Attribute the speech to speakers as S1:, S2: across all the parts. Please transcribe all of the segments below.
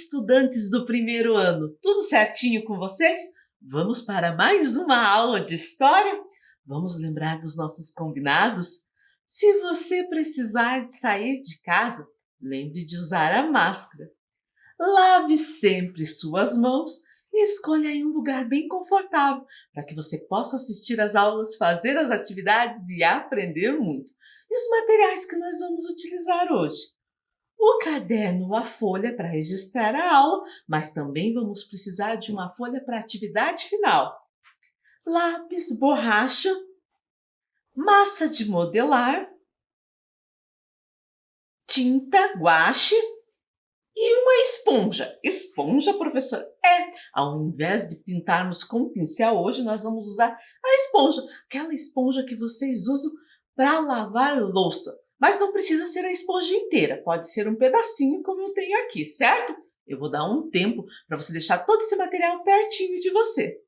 S1: estudantes do primeiro ano, tudo certinho com vocês? Vamos para mais uma aula de história? Vamos lembrar dos nossos combinados? Se você precisar de sair de casa, lembre de usar a máscara. Lave sempre suas mãos e escolha aí um lugar bem confortável para que você possa assistir às aulas, fazer as atividades e aprender muito. E os materiais que nós vamos utilizar hoje? O caderno, a folha para registrar a aula, mas também vamos precisar de uma folha para a atividade final. Lápis, borracha, massa de modelar, tinta, guache e uma esponja. Esponja, professora? Ao invés de pintarmos com pincel, hoje nós vamos usar a esponja. Aquela esponja que vocês usam para lavar louça. Mas não precisa ser a esponja inteira, pode ser um pedacinho como eu tenho aqui, certo? Eu vou dar um tempo para você deixar todo esse material pertinho de você.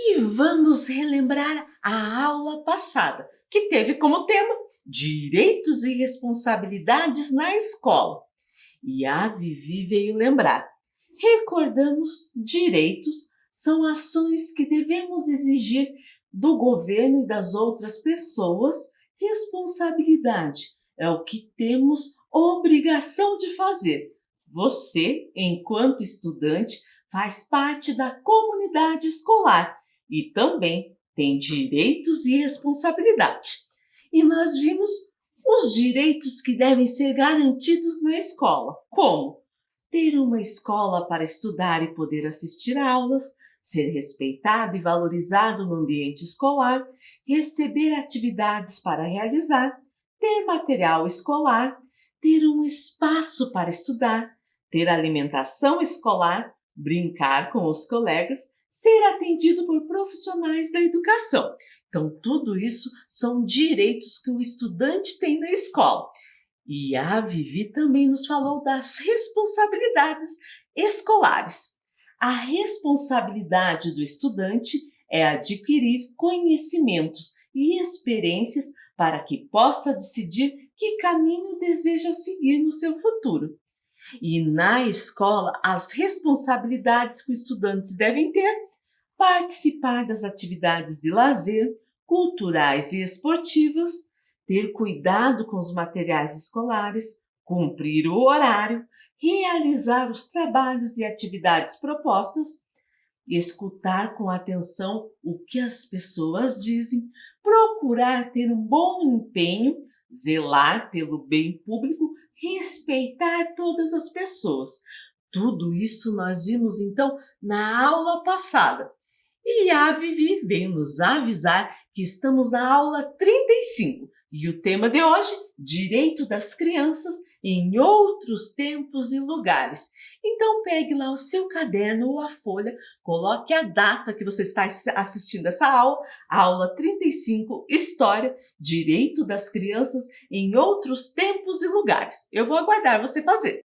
S1: E vamos relembrar a aula passada, que teve como tema Direitos e Responsabilidades na Escola. E a Vivi veio lembrar. Recordamos, direitos são ações que devemos exigir do governo e das outras pessoas. Responsabilidade é o que temos obrigação de fazer. Você, enquanto estudante, faz parte da comunidade escolar e também tem direitos e responsabilidade. E nós vimos os direitos que devem ser garantidos na escola, como ter uma escola para estudar e poder assistir aulas, ser respeitado e valorizado no ambiente escolar, receber atividades para realizar, ter material escolar, ter um espaço para estudar, ter alimentação escolar, brincar com os colegas, ser atendido por profissionais da educação. Então, tudo isso são direitos que o estudante tem na escola. E a Vivi também nos falou das responsabilidades escolares. A responsabilidade do estudante é adquirir conhecimentos e experiências para que possa decidir que caminho deseja seguir no seu futuro. E na escola, as responsabilidades que os estudantes devem ter: participar das atividades de lazer, culturais e esportivas, ter cuidado com os materiais escolares, cumprir o horário, realizar os trabalhos e atividades propostas, escutar com atenção o que as pessoas dizem, procurar ter um bom empenho, zelar pelo bem público, respeitar todas as pessoas. Tudo isso nós vimos então na aula passada. E a Vivi veio nos avisar que estamos na aula 35 e o tema de hoje, direito das crianças em outros tempos e lugares. Então pegue lá o seu caderno ou a folha, coloque a data que você está assistindo essa aula, aula 35, História, Direito das Crianças em outros tempos e lugares. Eu vou aguardar você fazer.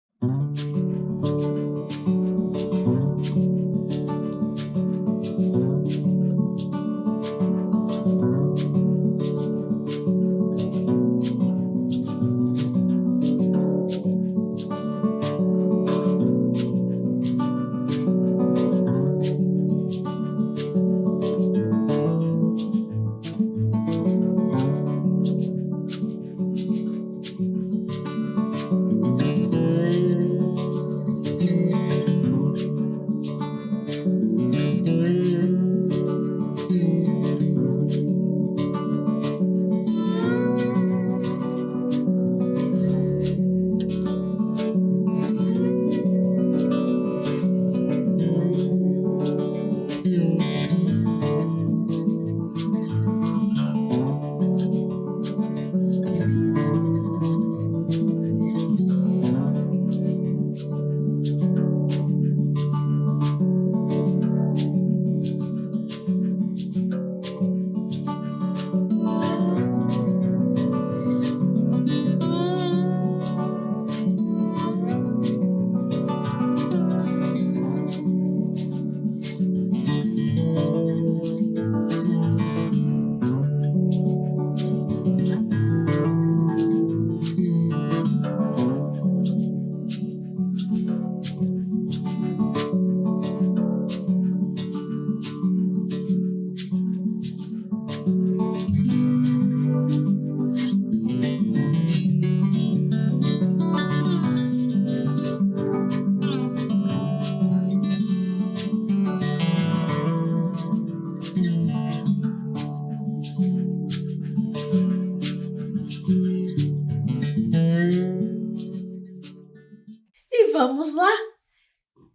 S1: E vamos lá?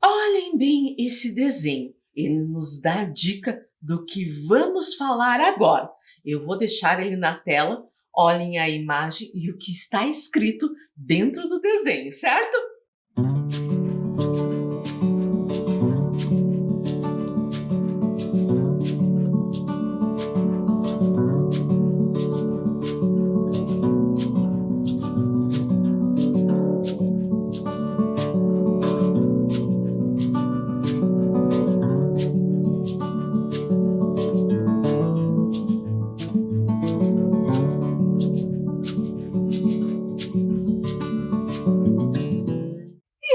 S1: Olhem bem esse desenho. Ele nos dá a dica do que vamos falar agora. Eu vou deixar ele na tela. Olhem a imagem e o que está escrito dentro do desenho, certo?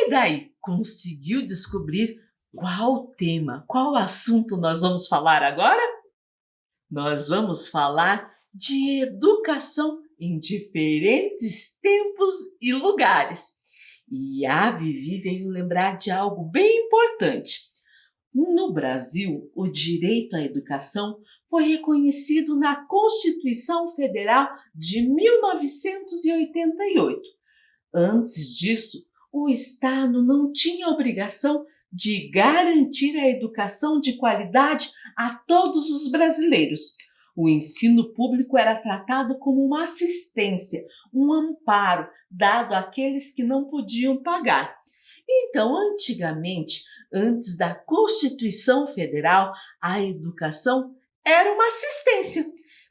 S1: E daí, conseguiu descobrir qual tema, qual assunto nós vamos falar agora? Nós vamos falar de educação em diferentes tempos e lugares. E a Vivi veio lembrar de algo bem importante. No Brasil, o direito à educação foi reconhecido na Constituição Federal de 1988. Antes disso, o Estado não tinha obrigação de garantir a educação de qualidade a todos os brasileiros. O ensino público era tratado como uma assistência, um amparo dado àqueles que não podiam pagar. Então, antigamente, antes da Constituição Federal, a educação era uma assistência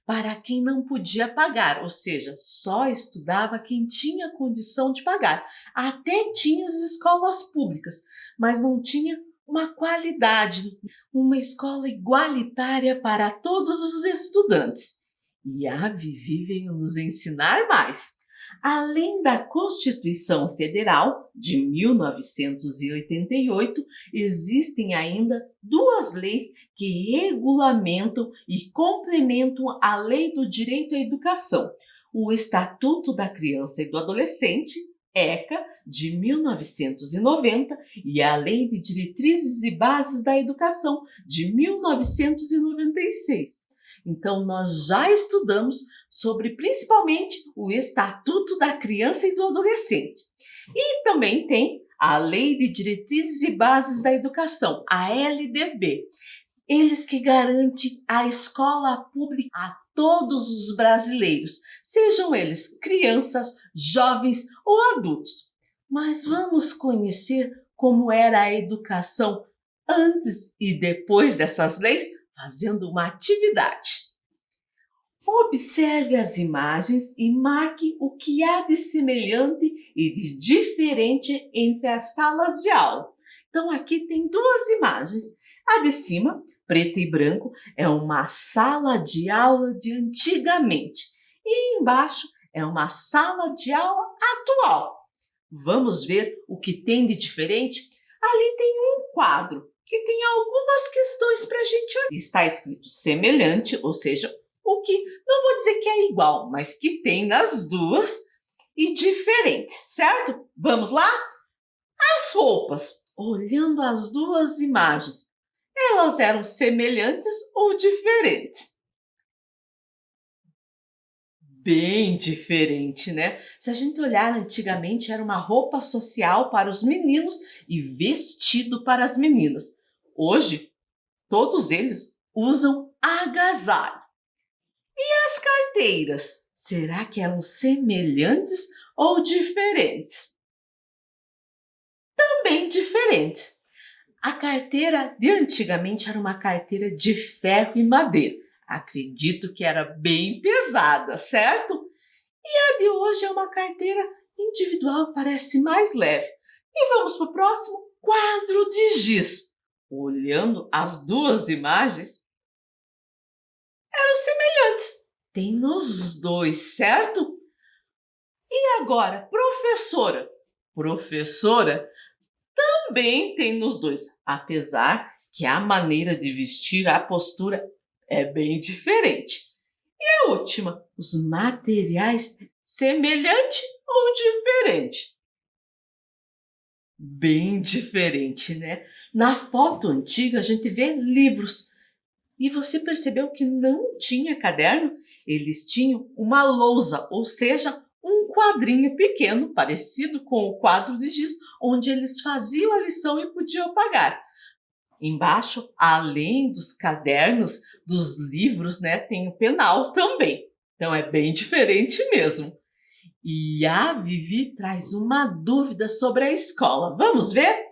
S1: para quem não podia pagar, ou seja, só estudava quem tinha condição de pagar. Até tinha as escolas públicas, mas não tinha uma qualidade, uma escola igualitária para todos os estudantes. E a Vivi veio nos ensinar mais. Além da Constituição Federal de 1988, existem ainda duas leis que regulamentam e complementam a Lei do Direito à Educação: o Estatuto da Criança e do Adolescente, ECA, de 1990, e a Lei de Diretrizes e Bases da Educação, de 1996. Então, nós já estudamos sobre principalmente o Estatuto da Criança e do Adolescente. E também tem a Lei de Diretrizes e Bases da Educação, a LDB. Eles que garantem a escola pública a todos os brasileiros, sejam eles crianças, jovens ou adultos. Mas vamos conhecer como era a educação antes e depois dessas leis, fazendo uma atividade. Observe as imagens e marque o que há de semelhante e de diferente entre as salas de aula. Então, aqui tem duas imagens. A de cima, preto e branco, é uma sala de aula de antigamente. E embaixo é uma sala de aula atual. Vamos ver o que tem de diferente? Ali tem um quadro que tem algumas questões para a gente olhar. Está escrito semelhante, ou seja, o que não vou dizer que é igual, mas que tem nas duas e diferentes, certo? Vamos lá? As roupas, olhando as duas imagens, elas eram semelhantes ou diferentes? Bem diferente, né? Se a gente olhar antigamente, era uma roupa social para os meninos e vestido para as meninas. Hoje, todos eles usam agasalho. E as carteiras? Será que eram semelhantes ou diferentes? Também diferentes. A carteira de antigamente era uma carteira de ferro e madeira. Acredito que era bem pesada, certo? E a de hoje é uma carteira individual, parece mais leve. E vamos para o próximo quadro de giz. Olhando as duas imagens, eram semelhantes. Tem nos dois, certo? E agora, professora? Professora também tem nos dois, apesar que a maneira de vestir, a postura é bem diferente. E a última, os materiais, semelhante ou diferente? Bem diferente, né? Na foto antiga a gente vê livros. E você percebeu que não tinha caderno? Eles tinham uma lousa, ou seja, um quadrinho pequeno, parecido com o quadro de giz, onde eles faziam a lição e podiam apagar. Embaixo, além dos cadernos, dos livros, né, tem o penal também. Então é bem diferente mesmo. E a Vivi traz uma dúvida sobre a escola. Vamos ver?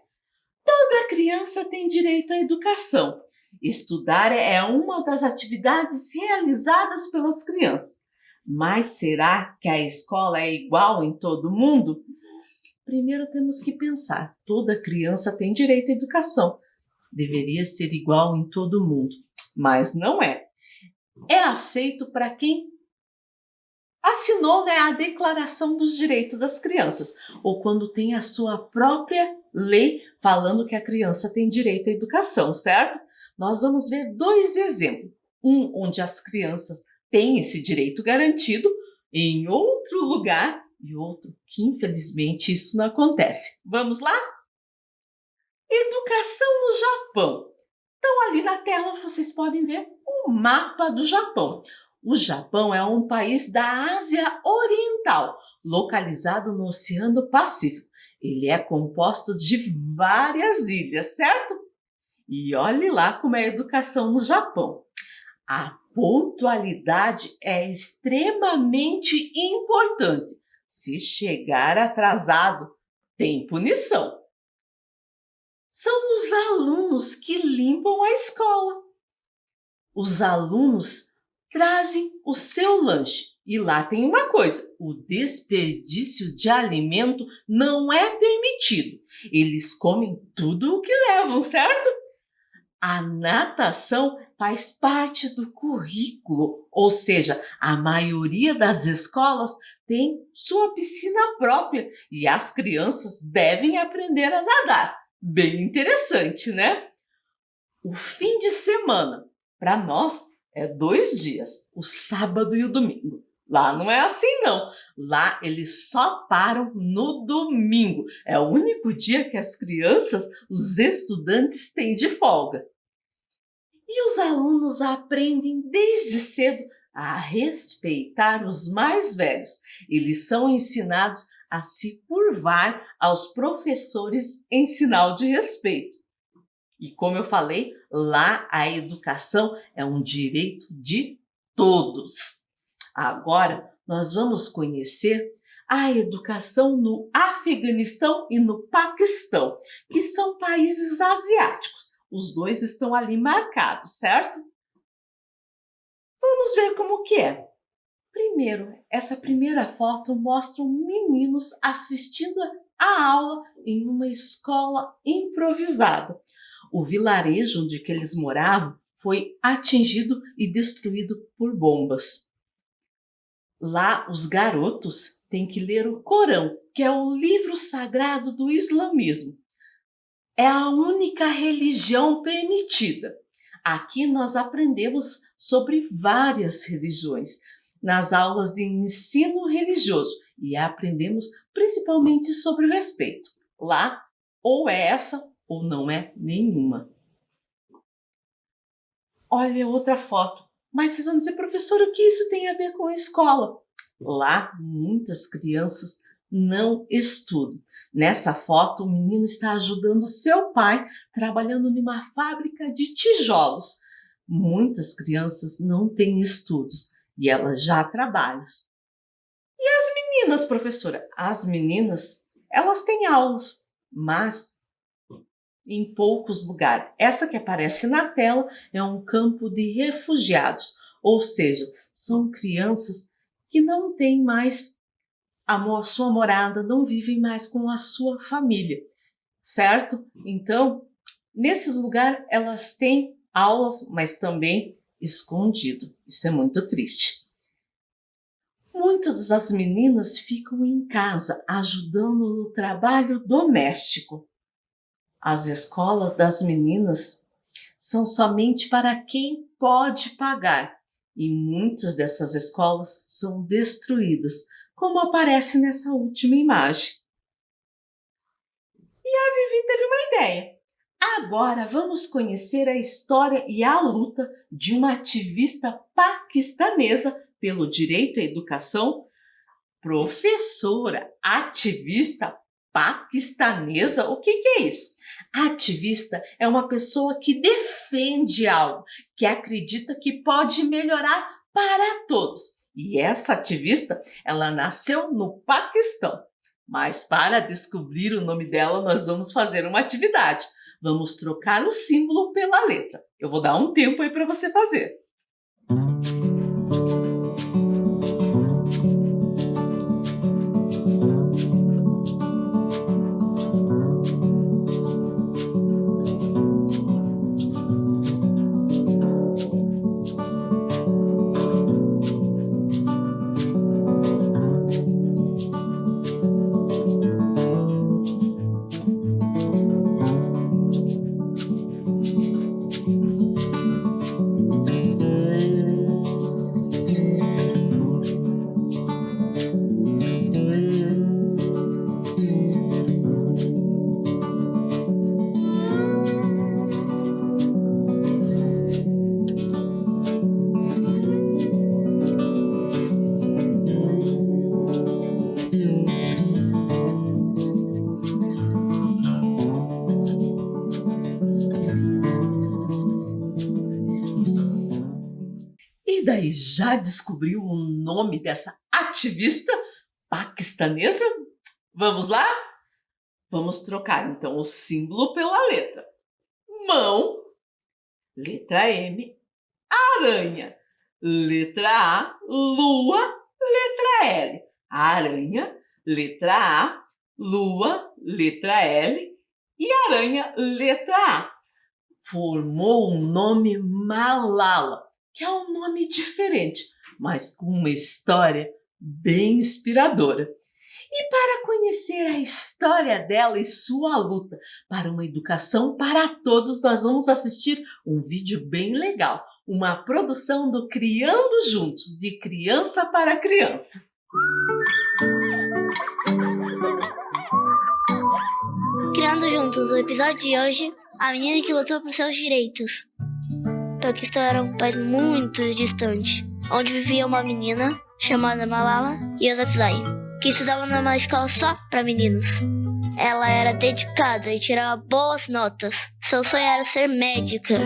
S1: Toda criança tem direito à educação. Estudar é uma das atividades realizadas pelas crianças. Mas será que a escola é igual em todo mundo? Primeiro temos que pensar, toda criança tem direito à educação. Deveria ser igual em todo mundo, mas não é. É aceito para quem assinou, né, a Declaração dos Direitos das Crianças, ou quando tem a sua própria lei falando que a criança tem direito à educação, certo? Nós vamos ver dois exemplos. Um onde as crianças têm esse direito garantido em outro lugar e outro que, infelizmente, isso não acontece. Vamos lá? Educação no Japão. Então, ali na tela vocês podem ver o mapa do Japão. O Japão é um país da Ásia Oriental, localizado no Oceano Pacífico. Ele é composto de várias ilhas, certo? E olhe lá como é a educação no Japão. A pontualidade é extremamente importante. Se chegar atrasado, tem punição. São os alunos que limpam a escola. Os alunos trazem o seu lanche. E lá tem uma coisa, o desperdício de alimento não é permitido. Eles comem tudo o que levam, certo? A natação faz parte do currículo, ou seja, a maioria das escolas tem sua piscina própria e as crianças devem aprender a nadar. Bem interessante, né? O fim de semana, para nós, é 2 dias, o sábado e o domingo. Lá não é assim, não. Lá eles só param no domingo. É o único dia que as crianças, os estudantes, têm de folga. E os alunos aprendem desde cedo a respeitar os mais velhos. Eles são ensinados a se curvar aos professores em sinal de respeito. E como eu falei, lá a educação é um direito de todos. Agora nós vamos conhecer a educação no Afeganistão e no Paquistão, que são países asiáticos. Os dois estão ali marcados, certo? Vamos ver como que é. Primeiro, essa primeira foto mostra meninos assistindo a aula em uma escola improvisada. O vilarejo onde que eles moravam foi atingido e destruído por bombas. Lá, os garotos têm que ler o Corão, que é o livro sagrado do islamismo. É a única religião permitida. Aqui nós aprendemos sobre várias religiões nas aulas de ensino religioso e aprendemos principalmente sobre o respeito. Lá, ou é essa ou não é nenhuma. Olha outra foto. Mas vocês vão dizer, professor, o que isso tem a ver com a escola? Lá, muitas crianças não estudam. Nessa foto, o menino está ajudando seu pai trabalhando numa fábrica de tijolos. Muitas crianças não têm estudos e elas já trabalham. E as meninas, professora? As meninas, elas têm aulas, mas em poucos lugares. Essa que aparece na tela é um campo de refugiados, ou seja, são crianças que não têm mais a sua morada, não vivem mais com a sua família, certo? Então, nesses lugares elas têm aulas, mas também escondido. Isso é muito triste. Muitas das meninas ficam em casa ajudando no trabalho doméstico. As escolas das meninas são somente para quem pode pagar e muitas dessas escolas são destruídas, como aparece nessa última imagem. E a Vivi teve uma ideia. Agora vamos conhecer a história e a luta de uma ativista paquistanesa pelo direito à educação. Professora, ativista paquistanesa? O que é isso? Ativista é uma pessoa que defende algo, que acredita que pode melhorar para todos. E essa ativista, ela nasceu no Paquistão. Mas para descobrir o nome dela, nós vamos fazer uma atividade. Vamos trocar o símbolo pela letra. Eu vou dar um tempo aí para você fazer. E daí, já descobriu o nome dessa ativista paquistanesa? Vamos lá? Vamos trocar então o símbolo pela letra. Mão, letra M, aranha, letra A, lua, letra L. Aranha, letra A, lua, letra L e aranha, letra A. Formou um nome Malala, que é um nome diferente, mas com uma história bem inspiradora. E para conhecer a história dela e sua luta para uma educação para todos, nós vamos assistir um vídeo bem legal, uma produção do Criando Juntos, de criança para criança.
S2: Criando Juntos, o episódio de hoje, a menina que lutou por seus direitos. Paquistão era um país muito distante, onde vivia uma menina chamada Malala Yousafzai, que estudava numa escola só para meninos. Ela era dedicada e tirava boas notas. Seu sonho era ser médica.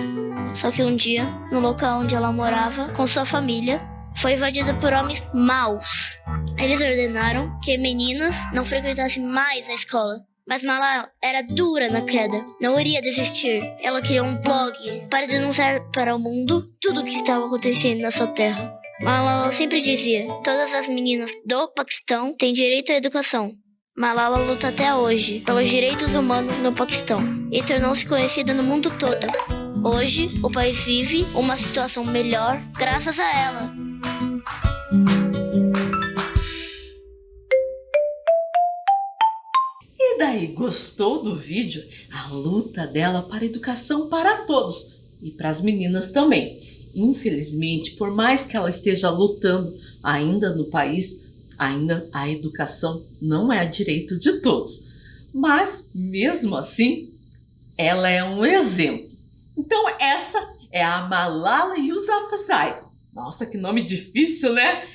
S2: Só que um dia, no local onde ela morava com sua família, foi invadida por homens maus. Eles ordenaram que meninas não frequentassem mais a escola. Mas Malala era dura na queda, não iria desistir. Ela criou um blog para denunciar para o mundo tudo o que estava acontecendo na sua terra. Malala sempre dizia: todas as meninas do Paquistão têm direito à educação. Malala luta até hoje pelos direitos humanos no Paquistão e tornou-se conhecida no mundo todo. Hoje, o país vive uma situação melhor graças a ela.
S1: E daí, gostou do vídeo? A luta dela para a educação para todos e para as meninas também. Infelizmente, por mais que ela esteja lutando ainda no país, ainda a educação não é direito de todos. Mas, mesmo assim, ela é um exemplo. Então, essa é a Malala Yousafzai. Nossa, que nome difícil, né?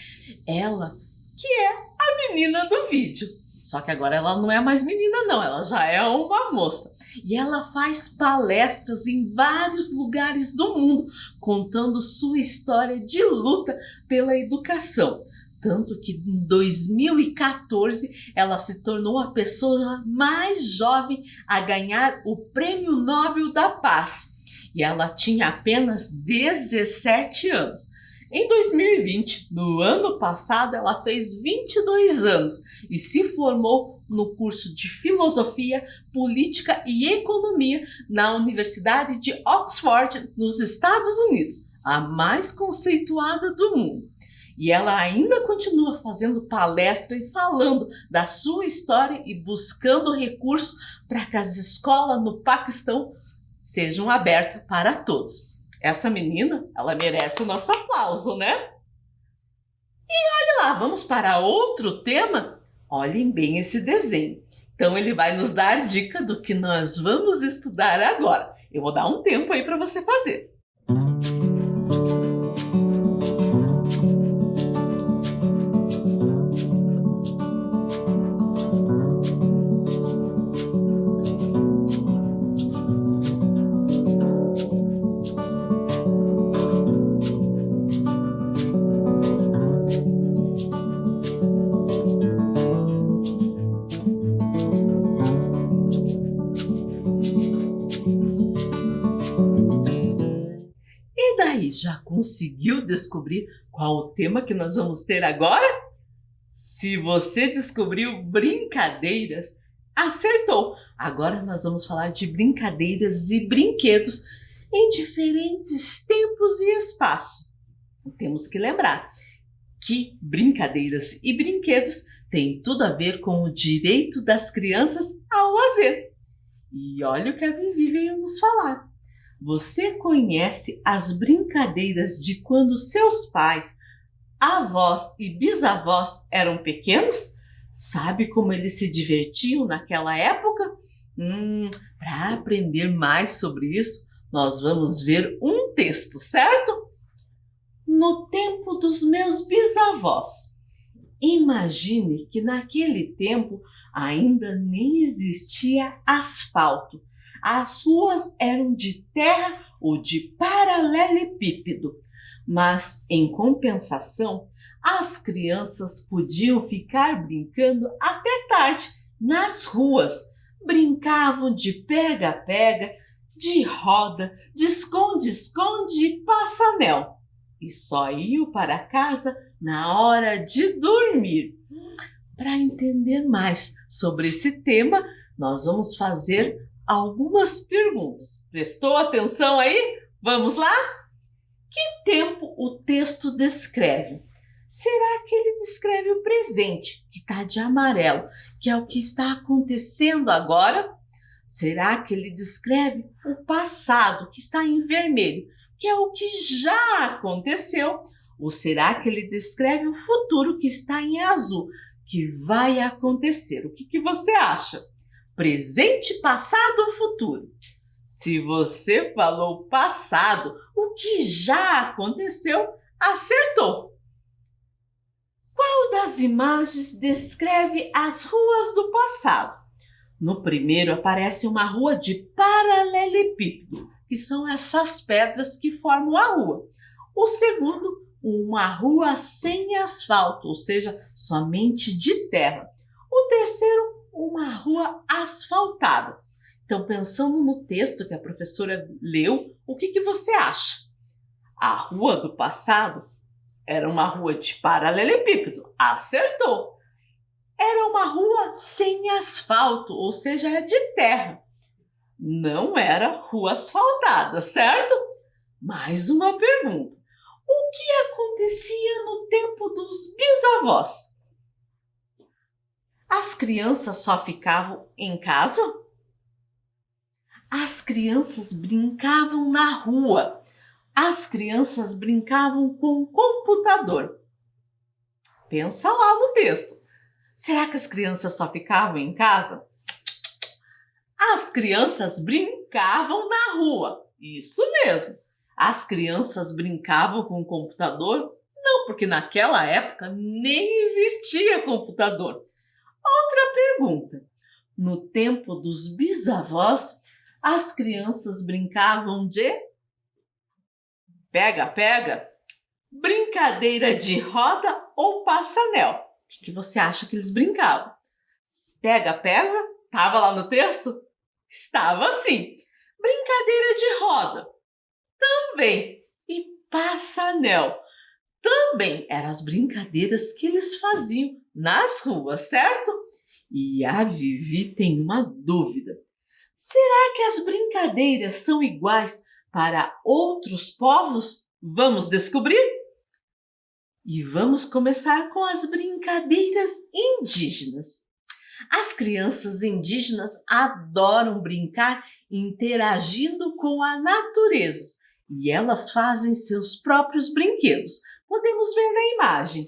S1: Ela que é a menina do vídeo. Só que agora ela não é mais menina não, ela já é uma moça. E ela faz palestras em vários lugares do mundo, contando sua história de luta pela educação. Tanto que em 2014 ela se tornou a pessoa mais jovem a ganhar o Prêmio Nobel da Paz. E ela tinha apenas 17 anos. Em 2020, no ano passado, ela fez 22 anos e se formou no curso de Filosofia, Política e Economia na Universidade de Oxford, nos Estados Unidos, a mais conceituada do mundo. E ela ainda continua fazendo palestra e falando da sua história e buscando recursos para que as escolas no Paquistão sejam abertas para todos. Essa menina, ela merece o nosso aplauso, né? E olha lá, vamos para outro tema? Olhem bem esse desenho. Então ele vai nos dar dica do que nós vamos estudar agora. Eu vou dar um tempo aí para você fazer. E daí, já conseguiu descobrir qual o tema que nós vamos ter agora? Se você descobriu brincadeiras, acertou! Agora nós vamos falar de brincadeiras e brinquedos em diferentes tempos e espaços. Temos que lembrar que brincadeiras e brinquedos têm tudo a ver com o direito das crianças ao lazer. E olha o que a Vivi veio nos falar. Você conhece as brincadeiras de quando seus pais, avós e bisavós eram pequenos? Sabe como eles se divertiam naquela época? Para aprender mais sobre isso, nós vamos ver um texto, certo? No tempo dos meus bisavós. Imagine que naquele tempo ainda nem existia asfalto. As ruas eram de terra ou de paralelepípedo, mas, em compensação, as crianças podiam ficar brincando até tarde nas ruas. Brincavam de pega-pega, de roda, de esconde-esconde e passa-anel. E só iam para casa na hora de dormir. Para entender mais sobre esse tema, nós vamos fazer algumas perguntas. Prestou atenção aí? Vamos lá? Que tempo o texto descreve? Será que ele descreve o presente, que está de amarelo, que é o que está acontecendo agora? Será que ele descreve o passado, que está em vermelho, que é o que já aconteceu? Ou será que ele descreve o futuro, que está em azul, que vai acontecer? O que você acha? Presente, passado ou futuro? Se você falou passado, o que já aconteceu, acertou. Qual das imagens descreve as ruas do passado? No primeiro aparece uma rua de paralelepípedo, que são essas pedras que formam a rua. O segundo, uma rua sem asfalto, ou seja, somente de terra. O terceiro, uma rua asfaltada. Então, pensando no texto que a professora leu, o que você acha? A rua do passado era uma rua de paralelepípedo. Acertou! Era uma rua sem asfalto, ou seja, era de terra. Não era rua asfaltada, certo? Mais uma pergunta. O que acontecia no tempo dos bisavós? As crianças só ficavam em casa? As crianças brincavam na rua. As crianças brincavam com o computador. Pensa lá no texto. Será que as crianças só ficavam em casa? As crianças brincavam na rua. Isso mesmo. As crianças brincavam com o computador? Não, porque naquela época nem existia computador. Outra pergunta. No tempo dos bisavós, as crianças brincavam de pega-pega, brincadeira de roda ou passa-anel. O que você acha que eles brincavam? Pega-pega? Estava lá no texto? Estava sim. Brincadeira de roda? Também. E passa-anel? Também eram as brincadeiras que eles faziam nas ruas, certo? E a Vivi tem uma dúvida. Será que as brincadeiras são iguais para outros povos? Vamos descobrir? E vamos começar com as brincadeiras indígenas. As crianças indígenas adoram brincar interagindo com a natureza e elas fazem seus próprios brinquedos. Podemos ver na imagem.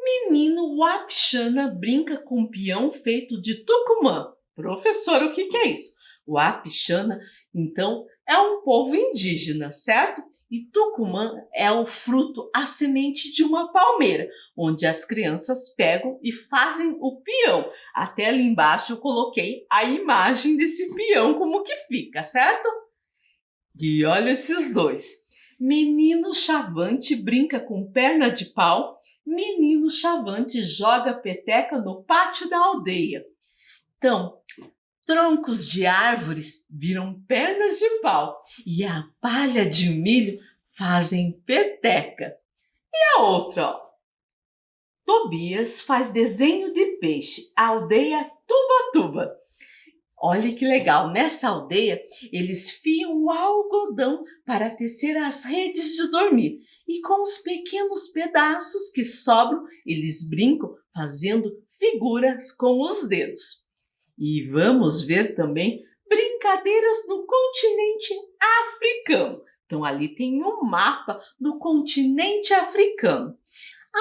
S1: Menino Wapixana brinca com um peão feito de tucumã. Professor, o que é isso? O Wapixana, então, é um povo indígena, certo? E tucumã é o fruto, a semente de uma palmeira, onde as crianças pegam e fazem o peão. Até ali embaixo eu coloquei a imagem desse peão, como que fica, certo? E olha esses dois. Menino Chavante brinca com perna de pau. Menino Chavante joga peteca no pátio da aldeia. Então, troncos de árvores viram pernas de pau e a palha de milho fazem peteca. E a outra, ó. Tobias faz desenho de peixe, aldeia Tuba-Tuba. Olha que legal, nessa aldeia eles fiam o algodão para tecer as redes de dormir e com os pequenos pedaços que sobram eles brincam fazendo figuras com os dedos. E vamos ver também brincadeiras no continente africano. Então ali tem um mapa do continente africano.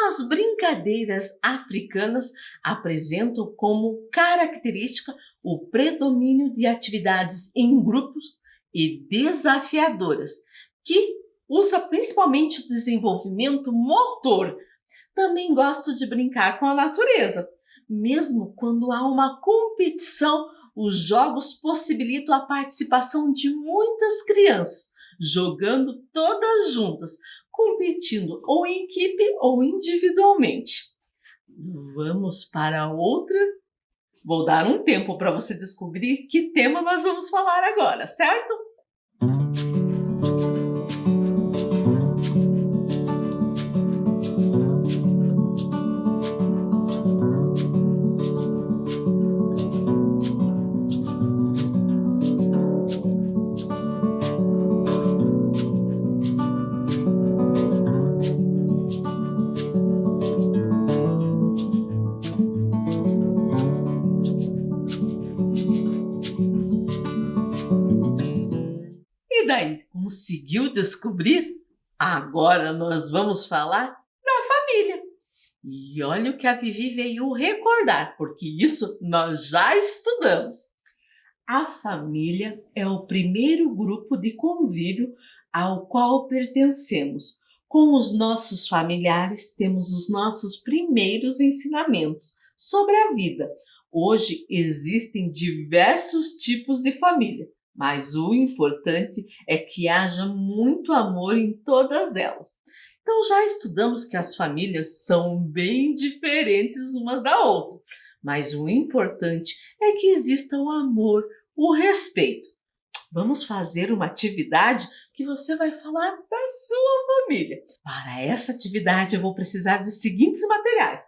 S1: As brincadeiras africanas apresentam como característica o predomínio de atividades em grupos e desafiadoras, que usa principalmente o desenvolvimento motor. Também gosto de brincar com a natureza. Mesmo quando há uma competição, os jogos possibilitam a participação de muitas crianças, jogando todas juntas, competindo ou em equipe ou individualmente. Vamos para outra. Vou dar um tempo para você descobrir que tema nós vamos falar agora, certo? E daí, conseguiu descobrir? Agora nós vamos falar da família. E olha o que a Vivi veio recordar, porque isso nós já estudamos. A família é o primeiro grupo de convívio ao qual pertencemos. Com os nossos familiares, temos os nossos primeiros ensinamentos sobre a vida. Hoje existem diversos tipos de família, mas o importante é que haja muito amor em todas elas. Então já estudamos que as famílias são bem diferentes umas da outra, mas o importante é que exista o amor, o respeito. Vamos fazer uma atividade que você vai falar da sua família. Para essa atividade eu vou precisar dos seguintes materiais: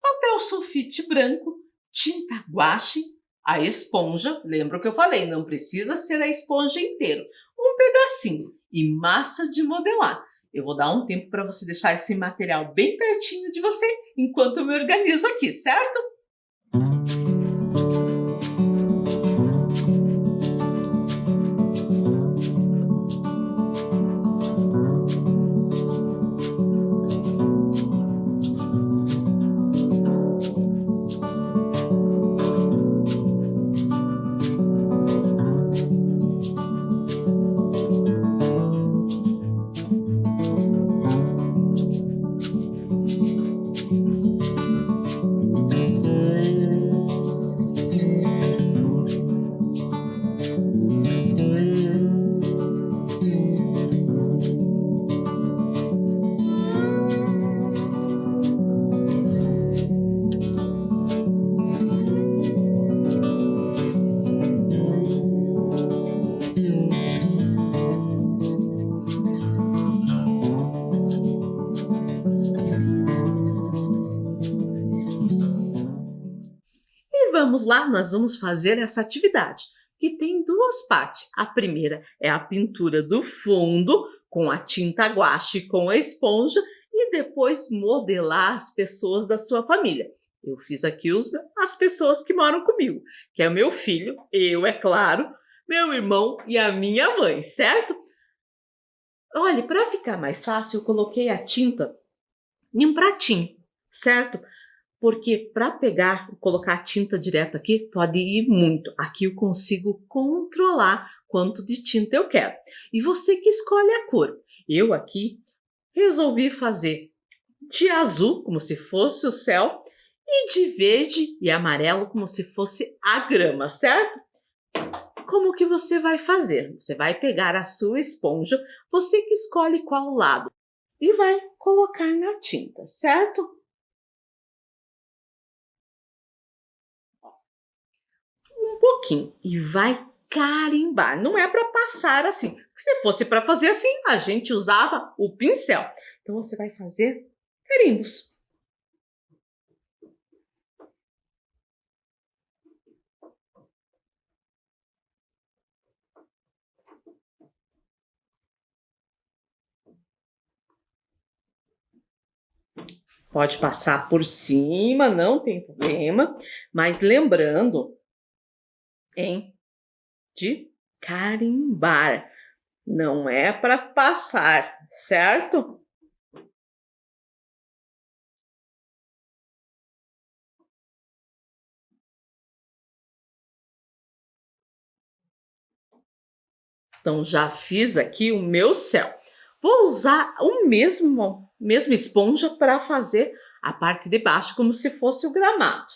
S1: papel sulfite branco, tinta guache, a esponja, lembra o que eu falei, não precisa ser a esponja inteira, um pedacinho, e massa de modelar. Eu vou dar um tempo para você deixar esse material bem pertinho de você enquanto eu me organizo aqui, certo? Vamos lá, nós vamos fazer essa atividade, que tem duas partes. A primeira é a pintura do fundo, com a tinta guache e com a esponja, e depois modelar as pessoas da sua família. Eu fiz aqui as pessoas que moram comigo, que é o meu filho, eu, é claro, meu irmão e a minha mãe, certo? Olha, para ficar mais fácil, eu coloquei a tinta em um pratinho, certo? Porque para pegar e colocar a tinta direto aqui, pode ir muito. Aqui eu consigo controlar quanto de tinta eu quero. E você que escolhe a cor. Eu aqui resolvi fazer de azul, como se fosse o céu, e de verde e amarelo, como se fosse a grama, certo? Como que você vai fazer? Você vai pegar a sua esponja, você que escolhe qual lado, e vai colocar na tinta, certo? Um pouquinho e vai carimbar. Não é para passar assim. Se fosse para fazer assim, a gente usava o pincel. Então você vai fazer carimbos. Pode passar por cima, não tem problema, mas lembrando de carimbar, não é para passar, certo? Então já fiz aqui o meu céu. Vou usar o mesma esponja para fazer a parte de baixo, como se fosse o gramado.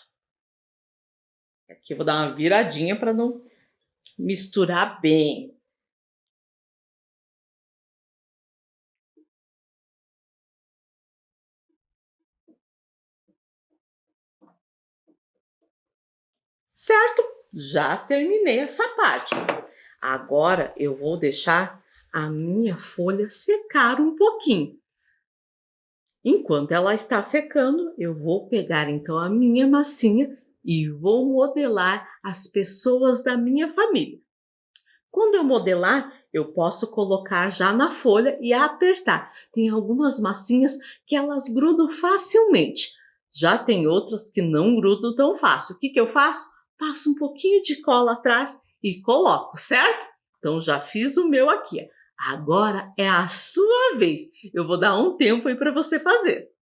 S1: Aqui eu vou dar uma viradinha para não misturar bem. Certo? Já terminei essa parte. Agora eu vou deixar a minha folha secar um pouquinho. Enquanto ela está secando, eu vou pegar então a minha massinha e vou modelar as pessoas da minha família. Quando eu modelar, eu posso colocar já na folha e apertar. Tem algumas massinhas que elas grudam facilmente. Já tem outras que não grudam tão fácil. O que eu faço? Passo um pouquinho de cola atrás e coloco, certo? Então já fiz o meu aqui. Agora é a sua vez. Eu vou dar um tempo aí para você fazer.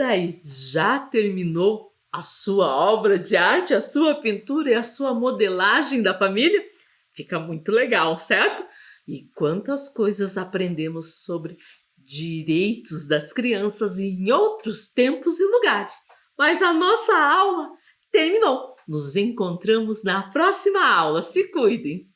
S1: daí, já terminou a sua obra de arte, a sua pintura e a sua modelagem da família? Fica muito legal, certo? E quantas coisas aprendemos sobre direitos das crianças em outros tempos e lugares. Mas a nossa aula terminou. Nos encontramos na próxima aula. Se cuidem!